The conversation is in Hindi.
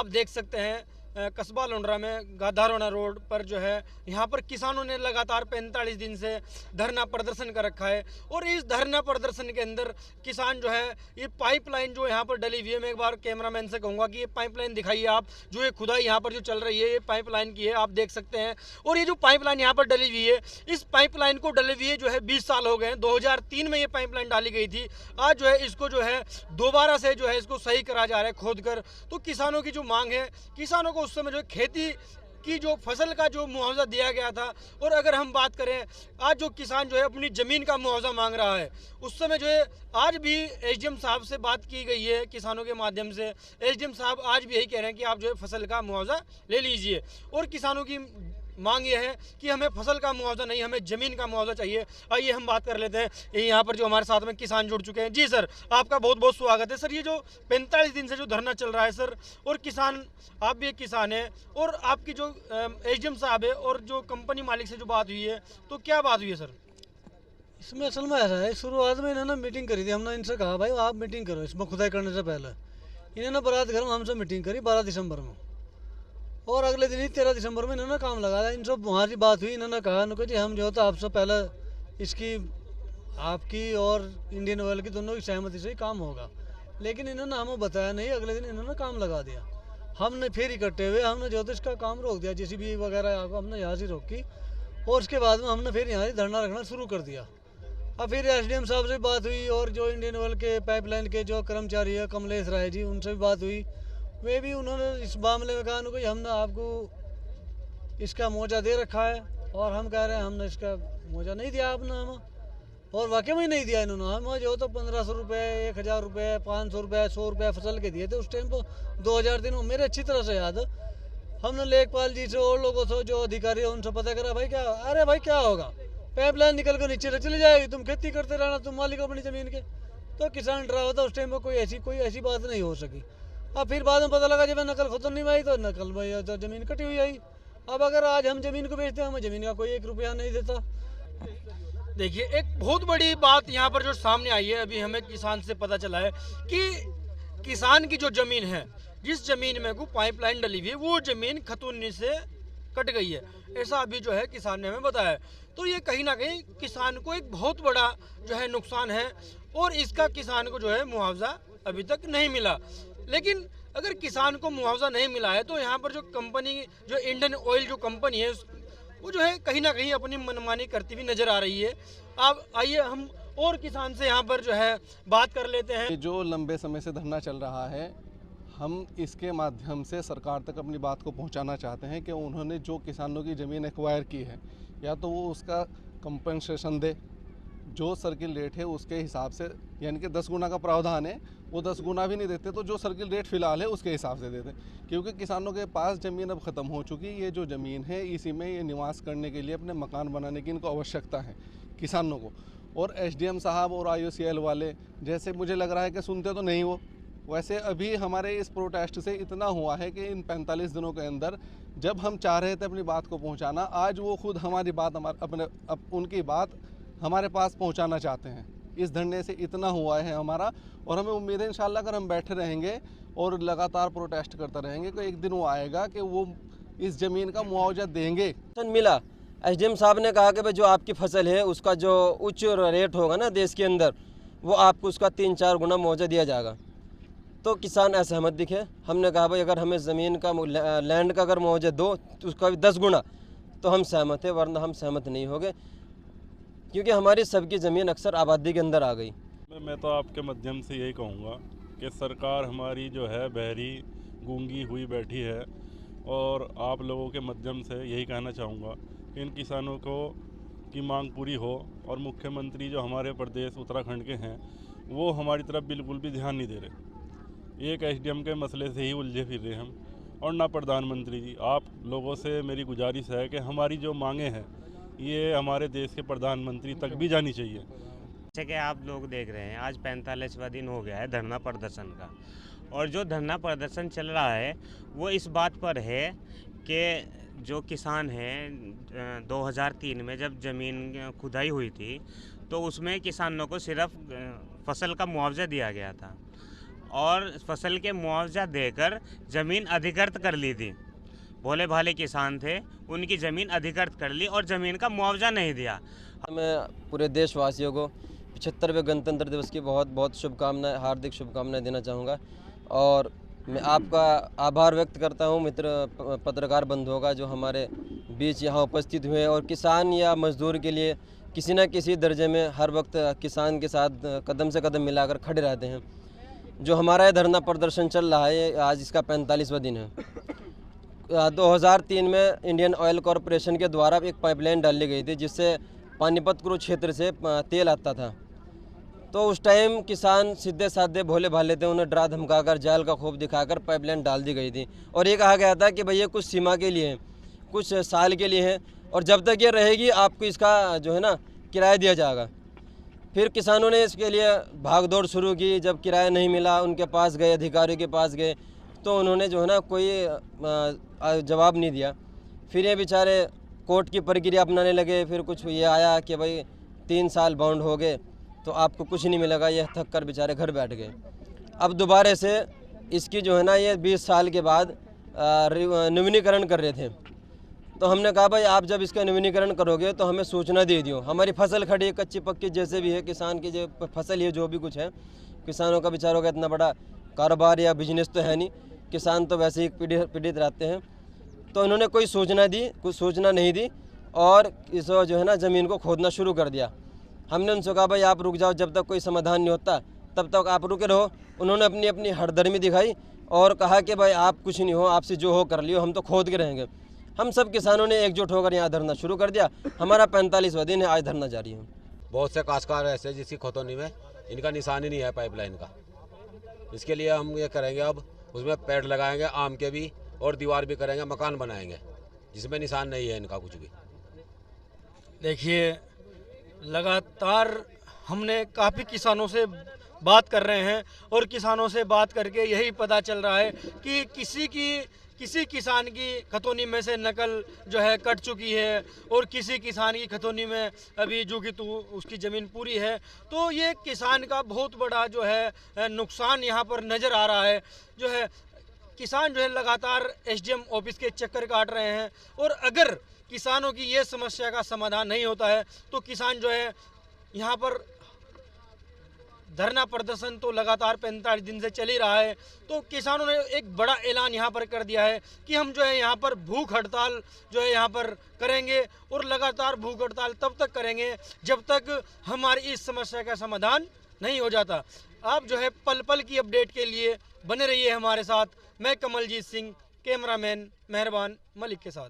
देख सकते हैं कस्बा लोंडरा में गाधारोना रोड पर जो है यहाँ पर किसानों ने लगातार 45 दिन से धरना प्रदर्शन कर रखा है। और इस धरना प्रदर्शन के अंदर किसान जो है ये पाइपलाइन जो यहाँ पर डली हुई है, मैं एक बार कैमरामैन से कहूँगा कि ये पाइपलाइन दिखाइए आप, जो ये खुदाई यहाँ पर जो चल रही है ये पाइपलाइन की है, आप देख सकते हैं। और ये जो पाइपलाइन यहाँ पर डली हुई है, इस पाइपलाइन को डले हुए जो है 20 साल हो गए हैं। 2003 में ये पाइपलाइन डाली गई थी। आज जो है इसको जो है दोबारा से जो है इसको सही करा जा रहा है खोद कर। तो किसानों की जो मांग है, किसानों को उस समय जो खेती की जो फसल का जो मुआवजा दिया गया था, और अगर हम बात करें आज जो किसान जो है अपनी ज़मीन का मुआवजा मांग रहा है, उस समय जो है आज भी एसडीएम साहब से बात की गई है किसानों के माध्यम से। एसडीएम साहब आज भी यही कह रहे हैं कि आप जो है फसल का मुआवजा ले लीजिए। और किसानों की मांग ये है कि हमें फसल का मुआवजा नहीं, हमें ज़मीन का मुआवजा चाहिए। आइए हम बात कर लेते हैं, ये यहाँ पर जो हमारे साथ में किसान जुड़ चुके हैं। जी सर, आपका बहुत बहुत स्वागत है। सर, ये जो 45 दिन से जो धरना चल रहा है सर, और किसान, आप भी एक किसान हैं, और आपकी जो एसडीएम साहब है और जो कंपनी मालिक से जो बात हुई है, तो क्या बात हुई है सर? इसमें असल में ऐसा है, शुरुआत में इन्होंने मीटिंग करी थी। हमने इनसे कहा भाई आप मीटिंग करो इसमें खुदाई करने से पहले। इन्होंने बारात घर में हमसे मीटिंग करी 12 दिसंबर में, और अगले दिन ही 13 दिसंबर में इन्होंने काम लगाया। इनसे हमारी बात हुई, इन्होंने कहा उनको जी हम जो था आपसे पहले इसकी आपकी और इंडियन ऑयल की दोनों की सहमति से ही काम होगा, लेकिन इन्होंने हमें बताया नहीं। अगले दिन इन्होंने काम लगा दिया। हमने फिर इकट्ठे हुए, हमने जो था इसका काम रोक दिया, जेसीबी वगैरह हमने यहाँ से रोकी, और उसके बाद में हमने फिर यहाँ से धरना रखना शुरू कर दिया। अब फिर एसडीएम साहब से बात हुई, और जो इंडियन ऑयल के पाइपलाइन के जो कर्मचारी है कमलेश राय जी, उनसे भी बात हुई। वे भी उन्होंने इस मामले में कहा उनको हमने आपको इसका मुआवजा दे रखा है, और हम कह रहे हैं हमने इसका मुआवजा नहीं दिया आपने हमें, और वाकई में नहीं दिया इन्होंने हमें। जो तो 1500 रुपये, 1000 रुपये, 500 रुपये, 100 रुपये फसल के दिए थे उस टाइम पर 2003 में, मेरे अच्छी तरह से याद है। हमने लेखपाल जी से और लोगों से जो अधिकारी है उनसे पता करा, भाई क्या, अरे भाई क्या होगा, पाइपलाइन निकल कर नीचे चली जाएगी, तुम खेती करते रहना, तुम मालिक अपनी ज़मीन के। तो किसान डरा होता उस टाइम पर, कोई ऐसी बात नहीं हो सकी। अब फिर बाद में पता लगा जब नकल खत्म नहीं आई तो नकल में तो ज़मीन कटी हुई आई। अब अगर आज हम ज़मीन को बेचते हैं, हमें ज़मीन का कोई 1 रुपया नहीं देता। देखिए, एक बहुत बड़ी बात यहाँ पर जो सामने आई है, अभी हमें किसान से पता चला है कि किसान की जो ज़मीन है, जिस ज़मीन में को पाइपलाइन डली हुई है, वो ज़मीन खतूनी से कट गई है, ऐसा अभी जो है किसान ने हमें बताया। तो ये कहीं ना कहीं किसान को एक बहुत बड़ा जो है नुकसान है, और इसका किसान को जो है मुआवजा अभी तक नहीं मिला। लेकिन अगर किसान को मुआवजा नहीं मिला है, तो यहाँ पर जो कंपनी, जो इंडियन ऑयल जो कंपनी है, वो जो है कहीं ना कहीं अपनी मनमानी करती हुई नज़र आ रही है। अब आइए हम और किसान से यहाँ पर जो है बात कर लेते हैं। जो लंबे समय से धरना चल रहा है, हम इसके माध्यम से सरकार तक अपनी बात को पहुंचाना चाहते हैं कि उन्होंने जो किसानों की ज़मीन एक्वायर की है, या तो वो उसका कंपनसेशन दे, जो सर्किल रेट है उसके हिसाब से, यानी कि 10 गुना का प्रावधान है, वो 10 गुना भी नहीं देते तो जो सर्किल रेट फ़िलहाल है उसके हिसाब से देते। क्योंकि किसानों के पास ज़मीन अब ख़त्म हो चुकी है। ये जो ज़मीन है इसी में ये निवास करने के लिए, अपने मकान बनाने की इनको आवश्यकता है किसानों को। और एसडीएम साहब और IOCL वाले जैसे मुझे लग रहा है कि सुनते तो नहीं वो। वैसे अभी हमारे इस प्रोटेस्ट से इतना हुआ है कि इन 45 दिनों के अंदर जब हम चाह रहे थे अपनी बात को पहुँचाना, आज वो खुद हमारी बात उनकी बात हमारे पास पहुंचाना चाहते हैं। इस धरने से इतना हुआ है हमारा, और हमें उम्मीद है इंशाल्लाह अगर हम बैठे रहेंगे और लगातार प्रोटेस्ट करते रहेंगे तो एक दिन वो आएगा कि वो इस ज़मीन का मुआवजा देंगे। मिला, एसडीएम साहब ने कहा कि भाई जो आपकी फसल है उसका जो उच्च रेट होगा ना देश के अंदर, वो आपको उसका 3-4 गुना मुआवजा दिया जाएगा। तो किसान असहमत दिखे। हमने कहा भाई अगर हमें ज़मीन का, लैंड का अगर मुआवजा दो तो उसका भी 10 गुना, तो हम सहमत है, वरना हम सहमत नहीं होंगे, क्योंकि हमारी सबकी ज़मीन अक्सर आबादी के अंदर आ गई। मैं तो आपके माध्यम से यही कहूँगा कि सरकार हमारी जो है बहरी गूंगी हुई बैठी है, और आप लोगों के माध्यम से यही कहना चाहूँगा कि इन किसानों को की मांग पूरी हो, और मुख्यमंत्री जो हमारे प्रदेश उत्तराखंड के हैं वो हमारी तरफ बिल्कुल भी ध्यान नहीं दे रहे। एक एसडीएम के मसले से ही उलझे फिर रहे हम, और ना प्रधानमंत्री जी। आप लोगों से मेरी गुजारिश है कि हमारी जो मांगे हैं ये हमारे देश के प्रधानमंत्री तक भी जानी चाहिए। जैसे कि आप लोग देख रहे हैं, आज 45वां दिन हो गया है धरना प्रदर्शन का, और जो धरना प्रदर्शन चल रहा है वो इस बात पर है कि जो किसान हैं 2003 में जब ज़मीन खुदाई हुई थी तो उसमें किसानों को सिर्फ फसल का मुआवजा दिया गया था, और फसल के मुआवजा देकर ज़मीन अधिकृत कर ली थी। भोले भाले किसान थे, उनकी ज़मीन अधिकृत कर ली और ज़मीन का मुआवजा नहीं दिया। मैं पूरे देशवासियों को 75वें गणतंत्र दिवस की बहुत बहुत शुभकामनाएं, हार्दिक शुभकामनाएं देना चाहूँगा। और मैं आपका आभार व्यक्त करता हूँ मित्र पत्रकार बंधुओं का, जो हमारे बीच यहाँ उपस्थित हुए और किसान या मजदूर के लिए किसी न किसी दर्जे में हर वक्त किसान के साथ कदम से कदम मिलाकर खड़े रहते हैं। जो हमारा ये धरना प्रदर्शन चल रहा है, आज इसका 45वां दिन है। 2003 में इंडियन ऑयल कॉरपोरेशन के द्वारा एक पाइपलाइन डाली गई थी, जिससे पानीपत कुरुक्षेत्र से तेल आता था। तो उस टाइम किसान सीधे साधे भोले भाले थे, उन्हें डरा धमकाकर, जाल का खौफ दिखाकर पाइपलाइन डाल दी गई थी और ये कहा गया था कि भैया कुछ सीमा के लिए है, कुछ साल के लिए है और जब तक ये रहेगी आपको इसका जो है ना किराया दिया जाएगा। फिर किसानों ने इसके लिए भागदौड़ शुरू की। जब किराया नहीं मिला, उनके पास गए, अधिकारियों के पास गए, तो उन्होंने जो है ना कोई जवाब नहीं दिया। फिर ये बेचारे कोर्ट की प्रक्रिया अपनाने लगे। फिर कुछ ये आया कि भाई 3 साल बाउंड हो गए तो आपको कुछ नहीं मिलेगा। ये थक कर बेचारे घर बैठ गए। अब दोबारा से इसकी जो है ना ये 20 साल के बाद नवीनीकरण कर रहे थे। तो हमने कहा भाई आप जब इसका नवीनीकरण करोगे तो हमें सूचना दे दियो। हमारी फसल खड़ी है, कच्ची पक्की जैसे भी है, किसान की जो फसल है, जो भी कुछ है, किसानों का बेचारों का इतना बड़ा कारोबार या बिजनेस तो है नहीं, किसान तो वैसे ही पीड़ित रहते हैं। तो उन्होंने कोई सूचना दी, कुछ सूचना नहीं दी और इस जो है ना ज़मीन को खोदना शुरू कर दिया। हमने उनसे कहा भाई आप रुक जाओ, जब तक कोई समाधान नहीं होता तब तक आप रुके रहो। उन्होंने अपनी अपनी हठधर्मी दिखाई और कहा कि भाई आप कुछ नहीं हो, आपसे जो हो कर लियो, हम तो खोद के रहेंगे। हम सब किसानों ने एकजुट होकर यहाँ धरना शुरू कर दिया। हमारा 45वां दिन है, आज धरना जारी है। बहुत से काश्तकार ऐसे जिसकी खतौनी में इनका निशान ही नहीं है पाइपलाइन का। इसके लिए हम ये करेंगे, अब उसमें पेड़ लगाएंगे आम के भी और दीवार भी करेंगे, मकान बनाएंगे जिसमें निशान नहीं है इनका कुछ भी। देखिए, लगातार हमने काफ़ी किसानों से बात कर रहे हैं और किसानों से बात करके यही पता चल रहा है कि किसी किसान की खतौनी में से नकल जो है कट चुकी है और किसी किसान की खतौनी में अभी जो कि उसकी ज़मीन पूरी है। तो ये किसान का बहुत बड़ा जो है नुकसान यहाँ पर नज़र आ रहा है। जो है किसान जो है लगातार एसडीएम ऑफिस के चक्कर काट रहे हैं और अगर किसानों की ये समस्या का समाधान नहीं होता है तो किसान जो है यहाँ पर धरना प्रदर्शन तो लगातार 45 दिन से चल ही रहा है। तो किसानों ने एक बड़ा ऐलान यहाँ पर कर दिया है कि हम जो है यहाँ पर भूख हड़ताल जो है यहाँ पर करेंगे और लगातार भूख हड़ताल तब तक करेंगे जब तक हमारी इस समस्या का समाधान नहीं हो जाता। आप जो है पल पल की अपडेट के लिए बने रहिए हमारे साथ। मैं कमलजीत सिंह, कैमरामैन मेहरबान मलिक के साथ।